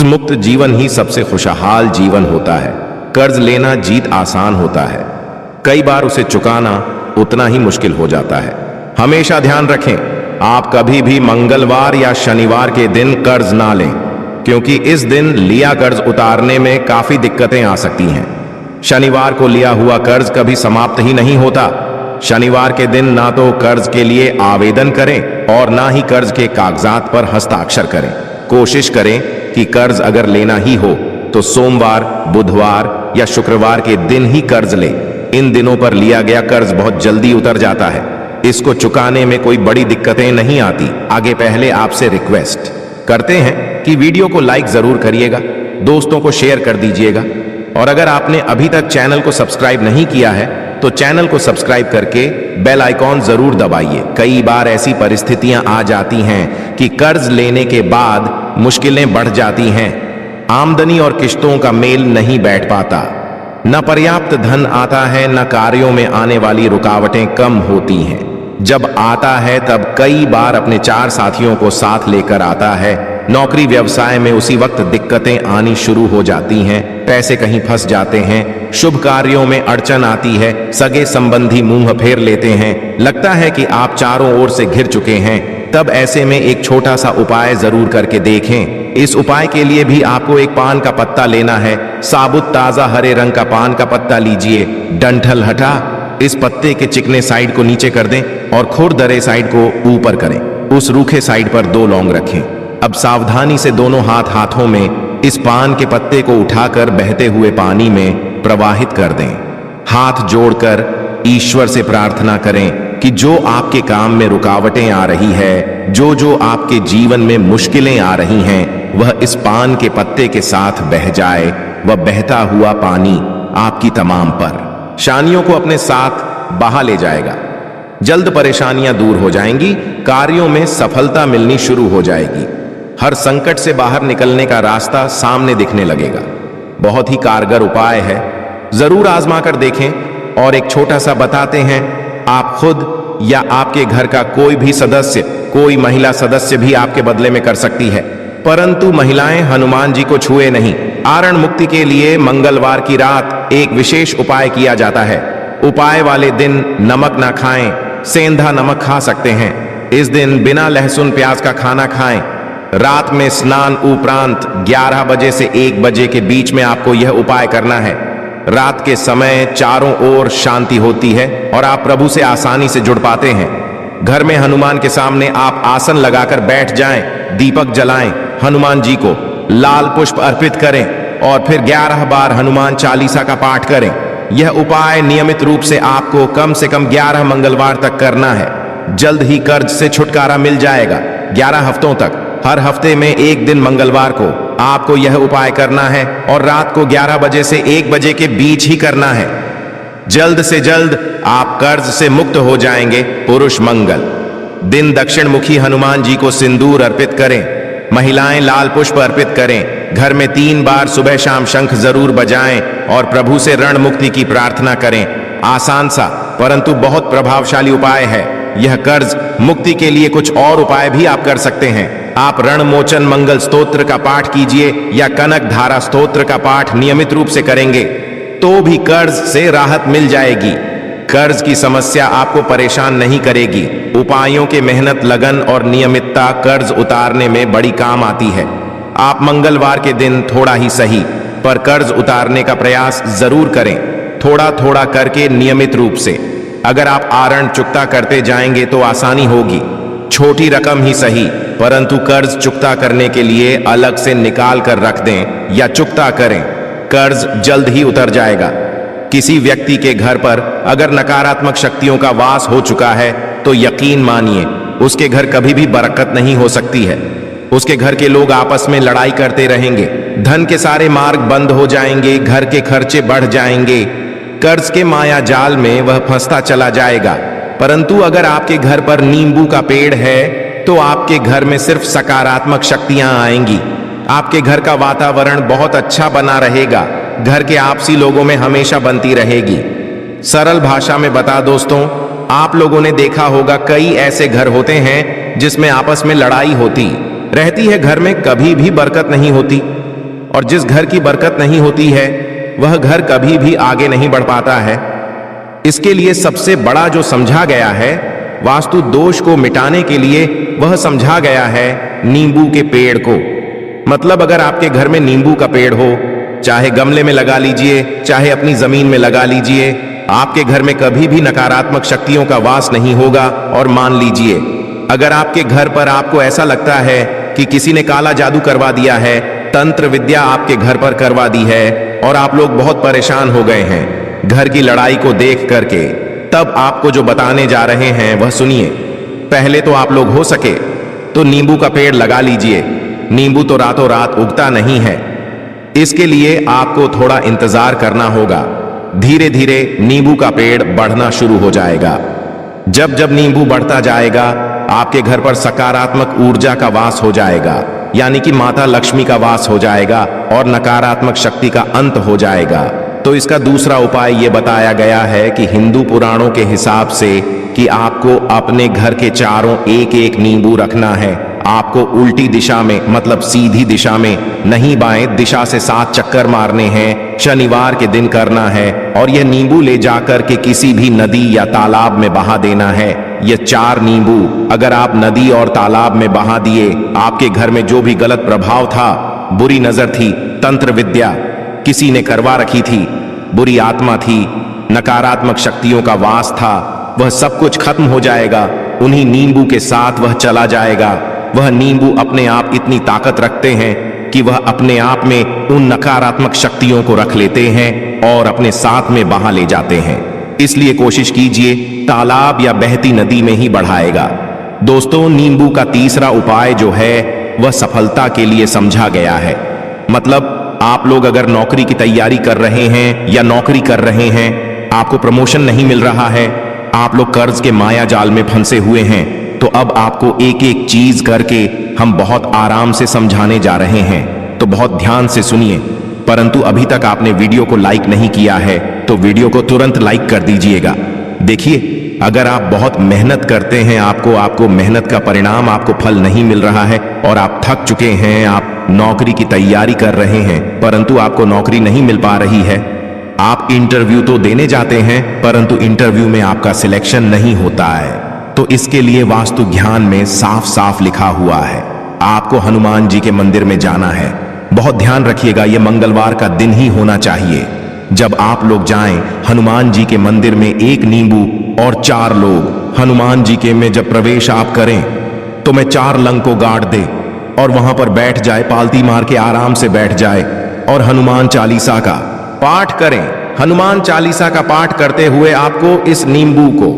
मुक्त जीवन ही सबसे खुशहाल जीवन होता है। कर्ज लेना जीत आसान होता है, कई बार उसे चुकाना उतना ही मुश्किल हो जाता है। हमेशा ध्यान रखें, आप कभी भी मंगलवार या शनिवार के दिन कर्ज ना लें, क्योंकि इस दिन लिया कर्ज उतारने में काफी दिक्कतें आ सकती हैं। शनिवार को लिया हुआ कर्ज कभी समाप्त ही नहीं होता। शनिवार के दिन ना तो कर्ज के लिए आवेदन करें और ना ही कर्ज के कागजात पर हस्ताक्षर करें। कोशिश करें कि कर्ज अगर लेना ही हो तो सोमवार, बुधवार या शुक्रवार के दिन ही कर्ज लें। इन दिनों पर लिया गया कर्ज बहुत जल्दी उतर जाता है। इसको चुकाने में कोई बड़ी दिक्कतें नहीं आती। आगे पहले आपसे रिक्वेस्ट करते हैं कि वीडियो को लाइक जरूर करिएगा, दोस्तों को शेयर कर दीजिएगा, और अगर आपने अभी तक चैनल को सब्सक्राइब नहीं किया है तो चैनल को सब्सक्राइब करके बेल आइकॉन जरूर दबाइए। कई बार ऐसी परिस्थितियां आ जाती हैं कि कर्ज लेने के बाद मुश्किलें बढ़ जाती हैं। आमदनी और किश्तों का मेल नहीं बैठ पाता, न पर्याप्त धन आता है, न कार्यों में आने वाली रुकावटें कम होती हैं। जब आता है तब कई बार अपने 4 साथियों को साथ लेकर आता है। नौकरी व्यवसाय में उसी वक्त दिक्कतें आनी शुरू हो जाती हैं, पैसे कहीं फंस जाते हैं, शुभ कार्यों में अड़चन आती है, सगे संबंधी मुंह फेर लेते हैं, लगता है कि आप चारों ओर से घिर चुके हैं। तब ऐसे में एक छोटा सा उपाय जरूर करके देखें। इस उपाय के लिए भी आपको एक पान का पत्ता लेना है। साबुत ताजा हरे रंग का पान का पत्ता लीजिए, डंठल हटा इस पत्ते के चिकने साइड को नीचे कर दें और खुरदरे साइड को ऊपर करें। उस रूखे साइड पर 2 लौंग रखें। अब सावधानी से दोनों हाथों में इस पान के पत्ते को उठाकर बहते हुए पानी में प्रवाहित कर दें। हाथ जोड़कर ईश्वर से प्रार्थना करें कि जो आपके काम में रुकावटें आ रही है, जो आपके जीवन में मुश्किलें आ रही हैं, वह इस पान के पत्ते के साथ बह जाए। वह बहता हुआ पानी आपकी तमाम परेशानियों को अपने साथ बहा ले जाएगा। जल्द परेशानियां दूर हो जाएंगी, कार्यों में सफलता मिलनी शुरू हो जाएगी, हर संकट से बाहर निकलने का रास्ता सामने दिखने लगेगा। बहुत ही कारगर उपाय है, जरूर आजमा कर देखें। और एक छोटा सा बताते हैं, आप खुद या आपके घर का कोई भी सदस्य, कोई महिला सदस्य भी आपके बदले में कर सकती है, परंतु महिलाएं हनुमान जी को छुए नहीं। आरण मुक्ति के लिए मंगलवार की रात एक विशेष उपाय किया जाता है। उपाय वाले दिन नमक ना खाएं, सेंधा नमक खा सकते हैं। इस दिन बिना लहसुन प्याज का खाना खाएं। रात में स्नान उपरांत 11 बजे से 1 बजे के बीच में आपको यह उपाय करना है। रात के समय चारों ओर शांति होती है और आप प्रभु से आसानी से जुड़ पाते हैं। घर में हनुमान के सामने आप आसन लगाकर बैठ जाएं, दीपक जलाएं, हनुमान जी को लाल पुष्प अर्पित करें और फिर 11 बार हनुमान चालीसा का पाठ करें। यह उपाय नियमित रूप से आपको कम से कम 11 मंगलवार तक करना है। जल्द ही कर्ज से छुटकारा मिल जाएगा। 11 हफ्तों तक, हर हफ्ते में 1 दिन मंगलवार को आपको यह उपाय करना है और रात को 11 बजे से 1 बजे के बीच ही करना है। जल्द से जल्द आप कर्ज से मुक्त हो जाएंगे। पुरुष मंगल दिन दक्षिण मुखी हनुमान जी को सिंदूर अर्पित करें। महिलाएं लाल पुष्प अर्पित करें। घर में 3 बार सुबह शाम शंख जरूर बजाएं और प्रभु से ऋण मुक्ति की प्रार्थना करें। आसान सा परंतु बहुत प्रभावशाली उपाय है। यह कर्ज मुक्ति के लिए कुछ और उपाय भी आप कर सकते हैं। आप ऋण मोचन मंगल स्तोत्र का पाठ कीजिए या कनक धारा स्तोत्र का पाठ नियमित रूप से करेंगे तो भी कर्ज से राहत मिल जाएगी। कर्ज की समस्या आपको परेशान नहीं करेगी। उपायों के मेहनत, लगन और नियमितता कर्ज उतारने में बड़ी काम आती है। आप मंगलवार के दिन थोड़ा ही सही पर कर्ज उतारने का प्रयास जरूर करें, थोड़ा थोड़ा करके नियमित रूप से। अगर आप आरण चुकता करते जाएंगे तो आसानी होगी। छोटी रकम ही सही परंतु कर्ज चुकता करने के लिए अलग से निकाल कर रख दें या चुकता करें। कर्ज जल्द ही उतर जाएगा। किसी व्यक्ति के घर पर अगर नकारात्मक शक्तियों का वास हो चुका है तो यकीन मानिए उसके घर कभी भी बरकत नहीं हो सकती है। उसके घर के लोग आपस में लड़ाई करते रहेंगे, धन के सारे मार्ग बंद हो जाएंगे, घर के खर्चे बढ़ जाएंगे, कर्ज के माया जाल में वह फंसता चला जाएगा। परंतु अगर आपके घर पर नींबू का पेड़ है तो आपके घर में सिर्फ सकारात्मक शक्तियां आएंगी। आपके घर का वातावरण बहुत अच्छा बना रहेगा। घर के आपसी लोगों में हमेशा बनती रहेगी। सरल भाषा में बता दोस्तों, आप लोगों ने देखा होगा कई ऐसे घर होते हैं जिसमें आपस में लड़ाई होती रहती है, घर में कभी भी बरकत नहीं होती। और जिस घर की बरकत नहीं होती है वह घर कभी भी आगे नहीं बढ़ पाता है। इसके लिए सबसे बड़ा जो समझा गया है वास्तु दोष को मिटाने के लिए, वह समझा गया है नींबू के पेड़ को। मतलब अगर आपके घर में नींबू का पेड़ हो, चाहे गमले में लगा लीजिए, चाहे अपनी जमीन में लगा लीजिए, आपके घर में कभी भी नकारात्मक शक्तियों का वास नहीं होगा। और मान लीजिए अगर आपके घर पर आपको ऐसा लगता है कि किसी ने काला जादू करवा दिया है, तंत्र विद्या आपके घर पर करवा दी है और आप लोग बहुत परेशान हो गए हैं घर की लड़ाई को देख करके, तब आपको जो बताने जा रहे हैं वह सुनिए। पहले तो आप लोग हो सके तो नींबू का पेड़ लगा लीजिए। नींबू तो रातों रात उगता नहीं है, इसके लिए आपको थोड़ा इंतजार करना होगा। धीरे धीरे नींबू का पेड़ बढ़ना शुरू हो जाएगा। जब जब नींबू बढ़ता जाएगा आपके घर पर सकारात्मक ऊर्जा का वास हो जाएगा, यानी कि माता लक्ष्मी का वास हो जाएगा और नकारात्मक शक्ति का अंत हो जाएगा। तो इसका दूसरा उपाय यह बताया गया है कि हिंदू पुराणों के हिसाब से कि आपको अपने घर के चारों एक एक नींबू रखना है। आपको उल्टी दिशा में, मतलब सीधी दिशा में नहीं, बाएं दिशा से 7 चक्कर मारने हैं। शनिवार के दिन करना है और यह नींबू ले जाकर के किसी भी नदी या तालाब में बहा देना है। ये 4 नींबू अगर आप नदी और तालाब में बहा दिए, आपके घर में जो भी गलत प्रभाव था, बुरी नजर थी, तंत्र विद्या किसी ने करवा रखी थी, बुरी आत्मा थी, नकारात्मक शक्तियों का वास था, वह सब कुछ खत्म हो जाएगा। उन्हीं नींबू के साथ वह चला जाएगा। वह नींबू अपने आप इतनी ताकत रखते हैं कि वह अपने आप में उन नकारात्मक शक्तियों को रख लेते हैं और अपने साथ में बहा ले जाते हैं। इसलिए कोशिश कीजिए तालाब या बहती नदी में ही बढ़ाएगा। दोस्तों, नींबू का तीसरा उपाय जो है वह सफलता के लिए समझा गया है। मतलब आप लोग अगर नौकरी की तैयारी कर रहे हैं या नौकरी कर रहे हैं, आपको प्रमोशन नहीं मिल रहा है, आप लोग कर्ज के माया जाल में फंसे हुए हैं, तो अब आपको एक एक चीज करके हम बहुत आराम से समझाने जा रहे हैं। तो बहुत ध्यान से सुनिए। परंतु अभी तक आपने वीडियो को लाइक नहीं किया है तो वीडियो को तुरंत लाइक कर दीजिएगा। देखिए, अगर आप बहुत मेहनत करते हैं, आपको मेहनत का परिणाम, आपको फल नहीं मिल रहा है और आप थक चुके हैं, आप नौकरी की तैयारी कर रहे हैं परंतु आपको नौकरी नहीं मिल पा रही है, आप इंटरव्यू तो देने जाते हैं परंतु इंटरव्यू में आपका सिलेक्शन नहीं होता है, तो इसके लिए वास्तु ज्ञान में साफ साफ लिखा हुआ है आपको हनुमान जी के मंदिर में जाना है। बहुत ध्यान रखिएगा, यह मंगलवार का दिन ही होना चाहिए। जब आप लोग जाएं हनुमान जी के मंदिर में, एक नींबू और 4 लोग हनुमान जी के में जब प्रवेश आप करें तो मैं 4 लंग को गाड़ दे और वहां पर बैठ जाए, पालती मार के आराम से बैठ जाए और हनुमान चालीसा का पाठ करें। हनुमान चालीसा का पाठ करते हुए आपको इस नींबू को,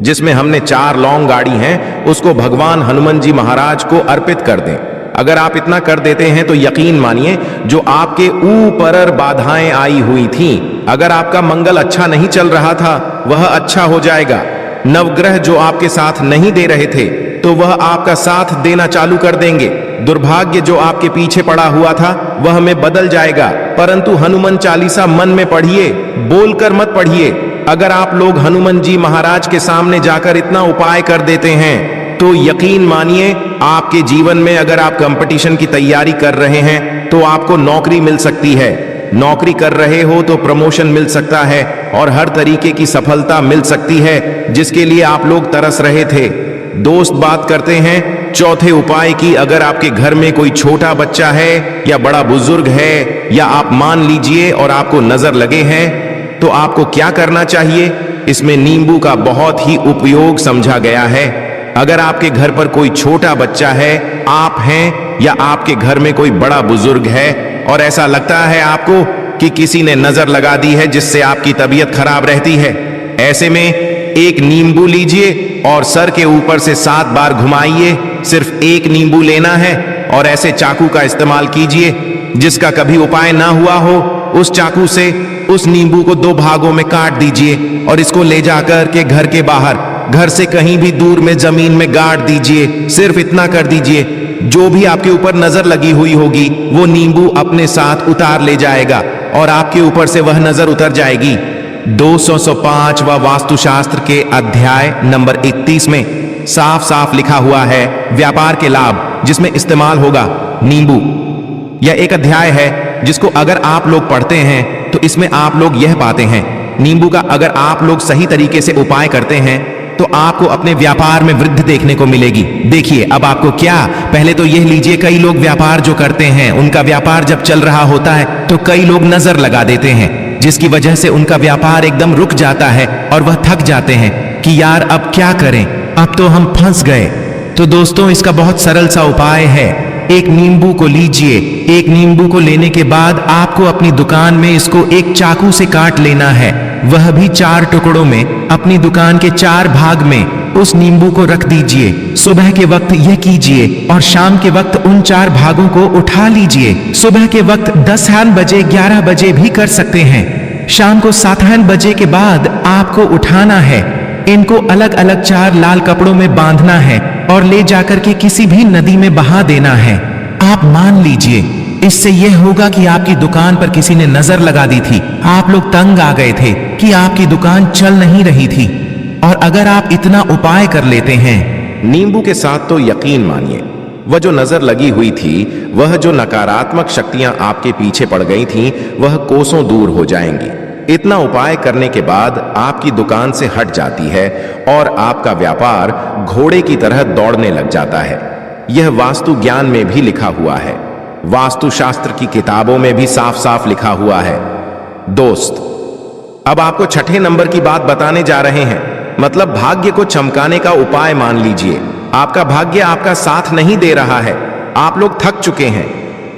जिसमें हमने 4 लौंग गाड़ी हैं, उसको भगवान हनुमान जी महाराज को अर्पित कर दें। अगर आप इतना कर देते हैं तो यकीन मानिए जो आपके ऊपर बाधाएं आई हुई थीं, अगर आपका मंगल अच्छा नहीं चल रहा था वह अच्छा हो जाएगा। नवग्रह जो आपके साथ नहीं दे रहे थे तो वह आपका साथ देना चालू कर देंगे। दुर्भाग्य जो आपके पीछे पड़ा हुआ था वह में बदल जाएगा। परंतु हनुमान चालीसा मन में पढ़िए, बोलकर मत पढ़िए। अगर आप लोग हनुमान जी महाराज के सामने जाकर इतना उपाय कर देते हैं तो यकीन मानिए आपके जीवन में, अगर आप कंपटीशन की तैयारी कर रहे हैं तो आपको नौकरी मिल सकती है। नौकरी कर रहे हो तो प्रमोशन मिल सकता है और हर तरीके की सफलता मिल सकती है जिसके लिए आप लोग तरस रहे थे। दोस्त, बात करते हैं चौथे उपाय की। अगर आपके घर में कोई छोटा बच्चा है या बड़ा बुजुर्ग है, या आप मान लीजिए और आपको नजर लगे हैं, तो आपको क्या करना चाहिए? इसमें नींबू का बहुत ही उपयोग समझा गया है। अगर आपके घर पर कोई छोटा बच्चा है, आप हैं, या आपके घर में कोई बड़ा बुजुर्ग है और ऐसा लगता है आपको कि किसी ने नजर लगा दी है जिससे आपकी तबीयत खराब रहती है, ऐसे में एक नींबू लीजिए और सर के ऊपर से 7 बार घुमाइए। सिर्फ एक नींबू लेना है और ऐसे चाकू का इस्तेमाल कीजिए। जिसका कभी उपाय ना हुआ हो, उस चाकू से उस नींबू को 2 भागों में काट दीजिए और इसको ले जाकर के घर के बाहर, घर से कहीं भी दूर में जमीन में गाड़ दीजिए। सिर्फ इतना कर दीजिए, जो भी आपके ऊपर नजर लगी हुई होगी वो नींबू अपने साथ उतार ले जाएगा और आपके ऊपर से वह नजर उतर जाएगी। 205वां वास्तुशास्त्र के अध्याय नंबर 31 में साफ साफ लिखा हुआ है व्यापार के लाभ जिसमें इस्तेमाल होगा नींबू। यह एक अध्याय है जिसको अगर आप लोग पढ़ते हैं तो इसमें आप लोग यह पाते हैं नींबू का अगर आप लोग सही तरीके से उपाय करते हैं तो आपको अपने व्यापार में वृद्धि देखने को मिलेगी। देखिए अब आपको क्या, पहले तो यह लीजिए, कई लोग व्यापार जो करते हैं उनका व्यापार जब चल रहा होता है तो कई लोग नजर लगा देते हैं, जिसकी वजह से उनका व्यापार एकदम रुक जाता है और वह थक जाते हैं कि यार अब क्या करें, अब तो हम फंस गए। तो दोस्तों इसका बहुत सरल सा उपाय है, एक नींबू को लीजिए। एक नींबू को लेने के बाद आपको अपनी दुकान में इसको एक चाकू से काट लेना है, वह भी 4 टुकड़ों में। अपनी दुकान के 4 भाग में उस नींबू को रख दीजिए। सुबह के वक्त यह कीजिए और शाम के वक्त उन 4 भागों को उठा लीजिए। सुबह के वक्त 10 बजे 11 बजे भी कर सकते हैं। शाम को 7 बजे के बाद आपको उठाना है। इनको अलग अलग 4 लाल कपड़ों में बांधना है और ले जाकर के किसी भी नदी में बहा देना है। आप मान लीजिए इससे यह होगा कि आपकी दुकान पर किसी ने नजर लगा दी थी, आप लोग तंग आ गए थे कि आपकी दुकान चल नहीं रही थी, और अगर आप इतना उपाय कर लेते हैं नींबू के साथ तो यकीन मानिए वह जो नजर लगी हुई थी, वह जो नकारात्मक शक्तियां आपके पीछे पड़ गई थीं, वह कोसों दूर हो जाएंगी। इतना उपाय करने के बाद आपकी दुकान से हट जाती है और आपका व्यापार घोड़े की तरह दौड़ने लग जाता है। यह वास्तु ज्ञान में भी लिखा हुआ है, वास्तुशास्त्र की किताबों में भी साफ साफ लिखा हुआ है। दोस्त अब आपको 6ठे नंबर की बात बताने जा रहे हैं, मतलब भाग्य को चमकाने का उपाय। मान लीजिए आपका भाग्य आपका साथ नहीं दे रहा है, आप लोग थक चुके हैं।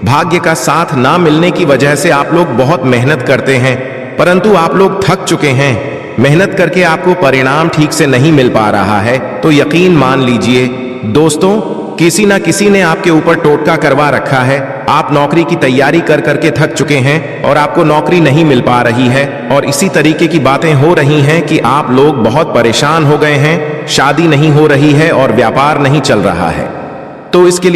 भाग्य का साथ ना मिलने की वजह से आप लोग बहुत मेहनत करते हैं, परंतु आप लोग थक चुके हैं। मेहनत करके आपको परिणाम ठीक से नहीं मिल पा रहा है, तो यकीन मान लीजिए दोस्तों किसी ना किसी ने आपके ऊपर टोटका करवा रखा है। आप नौकरी की तैयारी कर करके थक चुके हैं और आपको नौकरी नहीं मिल पा रही है, और इसी तरीके की बातें हो रही हैं कि आप लोग बहुत परेशान हो गए हैं, शादी नहीं हो रही है और व्यापार नहीं चल रहा है। तो इसके लिए